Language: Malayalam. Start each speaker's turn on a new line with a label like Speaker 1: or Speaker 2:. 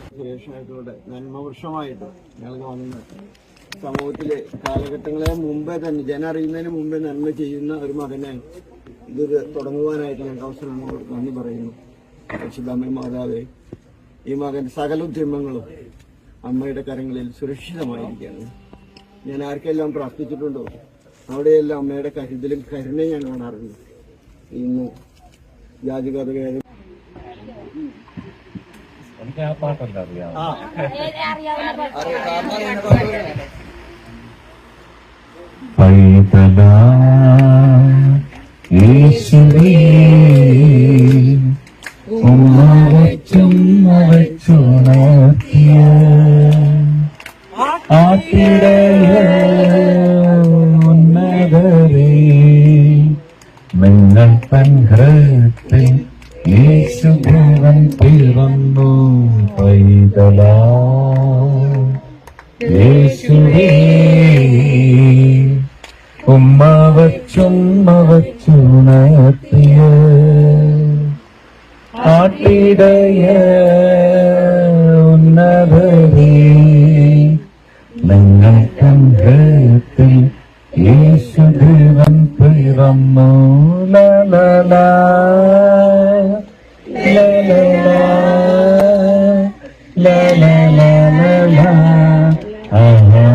Speaker 1: സുരേഷായിട്ടൂടെ നന്മവൃക്ഷമായിട്ട് ഞങ്ങൾക്ക് വന്ന് സമൂഹത്തിലെ കാലഘട്ടങ്ങളെ മുമ്പേ തന്നെ ജനം അറിയുന്നതിന് മുമ്പേ നന്മ ചെയ്യുന്ന ഒരു മകനെ ഇതൊരു തുടങ്ങുവാനായിട്ട് ഞങ്ങൾക്ക് അവസരം നന്ദി പറയുന്നു. പരിശുദ്ധമ്മ മാതാവേ, ഈ മകൻ സകല ഉദ്യമങ്ങളും അമ്മയുടെ കരങ്ങളിൽ സുരക്ഷിതമായിരിക്കുകയാണ്. ഞാൻ ആർക്കെല്ലാം പ്രാർത്ഥിച്ചിട്ടുണ്ടോ അവിടെയെല്ലാം അമ്മയുടെ കരുതലും കരുണയും ഞാൻ കാണാറുണ്ട്. ഇന്ന് ജാതികഥ
Speaker 2: നിങ്ങൾ പൻഹൃത്തിൽ യേശുദേവൻ പിറന്നു പൈതലാ യേശുവേ ഉമ്മ വച്ചുണർത്തിയ ആട്ടിടയ ഉന്നതരേ നിങ്ങൾ പൻഹൃത്തിൽ യേശുദേവൻ പിറന്നു ലലലാ ലലലാ ലലലാ ലലാ ആഹാ